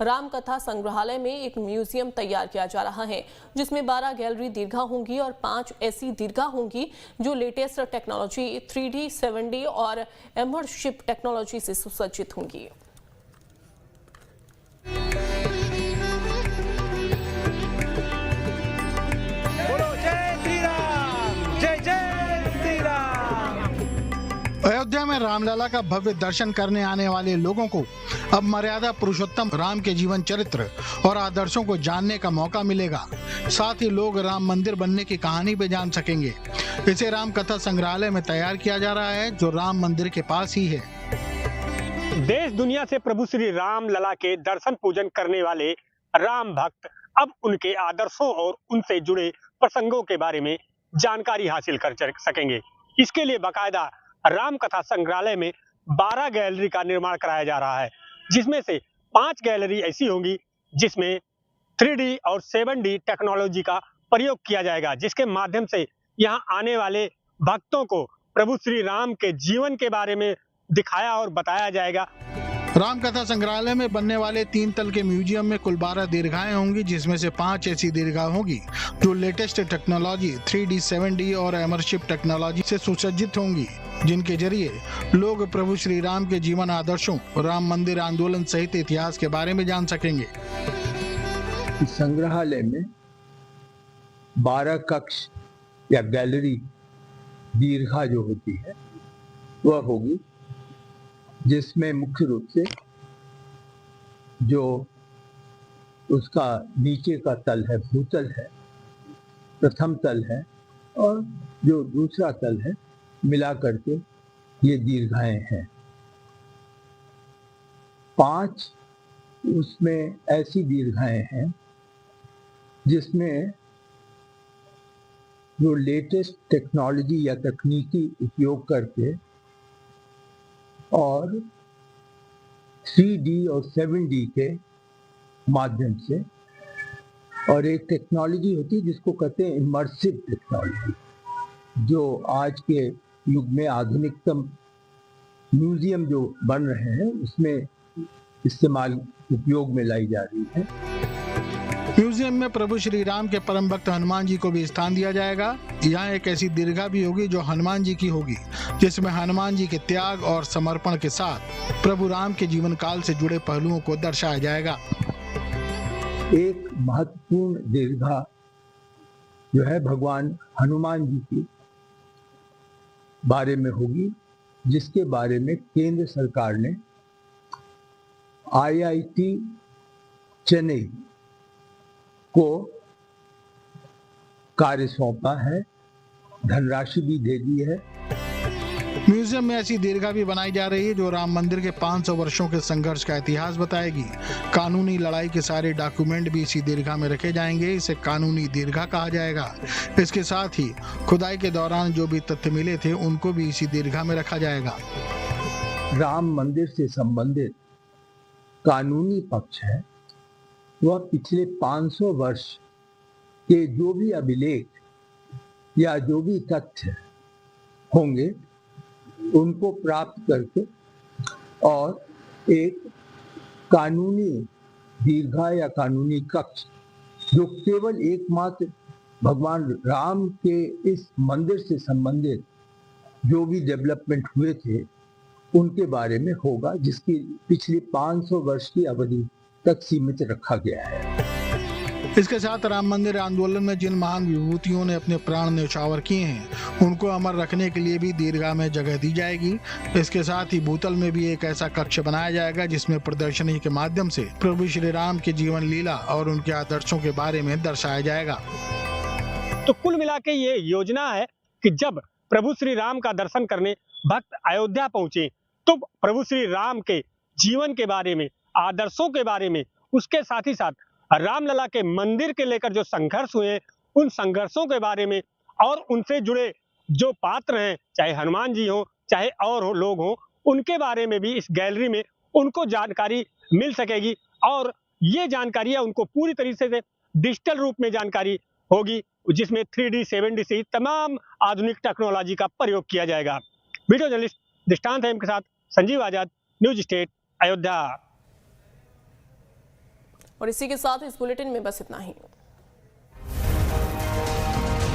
राम कथा संग्रहालय में एक म्यूजियम तैयार किया जा रहा है जिसमें 12 गैलरी दीर्घा होंगी और 5 ऐसी दीर्घा होंगी जो लेटेस्ट टेक्नोलॉजी 3D, 7D और इमर्सिव टेक्नोलॉजी से सुसज्जित होंगी। अयोध्या में रामलला का भव्य दर्शन करने आने वाले लोगों को अब मर्यादा पुरुषोत्तम राम के जीवन चरित्र और आदर्शों को जानने का मौका मिलेगा। साथ ही लोग राम मंदिर बनने की कहानी भी जान सकेंगे। इसे राम कथा संग्रहालय में तैयार किया जा रहा है जो राम मंदिर के पास ही है। देश दुनिया से प्रभु श्री राम लला के दर्शन पूजन करने वाले राम भक्त अब उनके आदर्शों और उनसे जुड़े प्रसंगों के बारे में जानकारी हासिल कर सकेंगे। इसके लिए बाकायदा राम कथा संग्रहालय में 12 गैलरी का निर्माण कराया जा रहा है, जिसमें से 5 गैलरी ऐसी होंगी जिसमें 3D और 7D टेक्नोलॉजी का प्रयोग किया जाएगा, जिसके माध्यम से यहां आने वाले भक्तों को प्रभु श्री राम के जीवन के बारे में दिखाया और बताया जाएगा। राम कथा संग्रहालय में बनने वाले 3 तल के म्यूजियम में कुल 12 दीर्घाएं होंगी, जिसमें से 5 ऐसी दीर्घा होंगी जो लेटेस्ट टेक्नोलॉजी 3D, 7D और इमर्सिव टेक्नोलॉजी से सुसज्जित होंगी, जिनके जरिए लोग प्रभु श्री राम के जीवन आदर्शों, राम मंदिर आंदोलन सहित इतिहास के बारे में जान सकेंगे। इस संग्रहालय में 12 कक्ष या गैलरी दीर्घा जो होती है वह होगी, जिसमें मुख्य रूप से जो उसका नीचे का तल है भूतल है, प्रथम तल है और जो दूसरा तल है, मिला करके ये दीर्घाएं हैं। 5 उसमें ऐसी दीर्घाएं हैं जिसमें जो लेटेस्ट टेक्नोलॉजी या तकनीकी उपयोग करके और 3D और 7D के माध्यम से, और एक टेक्नोलॉजी होती है जिसको कहते हैं इमर्सिव टेक्नोलॉजी, जो आज के युग में आधुनिकतम म्यूजियम जो बन रहे हैं उसमें इस्तेमाल उपयोग में लाई जा रही है। म्यूजियम में प्रभु श्री राम के परम भक्त हनुमान जी को भी स्थान दिया जाएगा। यहाँ एक ऐसी दीर्घा भी होगी जो हनुमान जी की होगी, जिसमें हनुमान जी के त्याग और समर्पण के साथ प्रभु राम के जीवन काल से जुड़े पहलुओं को दर्शाया जाएगा। एक महत्वपूर्ण दीर्घा जो है भगवान हनुमान जी की बारे में होगी, जिसके बारे में केंद्र सरकार ने IIT चेन्नई को कार्य सौंपा है, धनराशि भी दे दी है। म्यूजियम में ऐसी दीर्घा भी बनाई जा रही है जो राम मंदिर के 500 वर्षों के संघर्ष का इतिहास बताएगी। कानूनी लड़ाई के सारे डॉक्यूमेंट भी इसी दीर्घा में रखे जाएंगे। इसे कानूनी दीर्घा कहा जाएगा। इसके साथ ही खुदाई के दौरान जो भी तथ्य मिले थे उनको भी इसी दीर्घा में रखा जाएगा। राम मंदिर से संबंधित कानूनी पक्ष है वह पिछले 500 वर्ष के जो भी अभिलेख या जो भी तथ्य होंगे उनको प्राप्त करके और एक कानूनी दीर्घा या कानूनी कक्ष जो केवल एकमात्र भगवान राम के इस मंदिर से संबंधित जो भी डेवलपमेंट हुए थे उनके बारे में होगा, जिसकी पिछली 500 वर्ष की अवधि तक सीमित रखा गया है। इसके साथ राम मंदिर आंदोलन में जिन महान विभूतियों ने अपने प्राण न्यौछावर किए हैं उनको अमर रखने के लिए भी दीर्घा में जगह दी जाएगी। इसके साथ ही भूतल में भी एक ऐसा कक्ष बनाया जाएगा जिसमें प्रदर्शनी के माध्यम से प्रभु श्री राम के जीवन लीला और उनके आदर्शों के बारे में दर्शाया जाएगा। तो कुल मिला के ये योजना है कि जब प्रभु श्री राम का दर्शन करने भक्त अयोध्या पहुंचे तो प्रभु श्री राम के जीवन के बारे में, आदर्शों के बारे में, उसके साथ ही साथ रामलला के मंदिर के लेकर जो संघर्ष हुए उन संघर्षों के बारे में और उनसे जुड़े जो पात्र हैं, चाहे हनुमान जी हो चाहे और लोग हो, उनके बारे में भी इस गैलरी में उनको जानकारी मिल सकेगी और ये जानकारियां उनको पूरी तरीके से डिजिटल रूप में जानकारी होगी, जिसमें 3D, 7D से तमाम आधुनिक टेक्नोलॉजी का प्रयोग किया जाएगा। वीडियो जर्नलिस्ट दृष्टांत के साथ संजीव आजाद, न्यूज स्टेट, अयोध्या। और इसी के साथ इस बुलेटिन में बस इतना ही।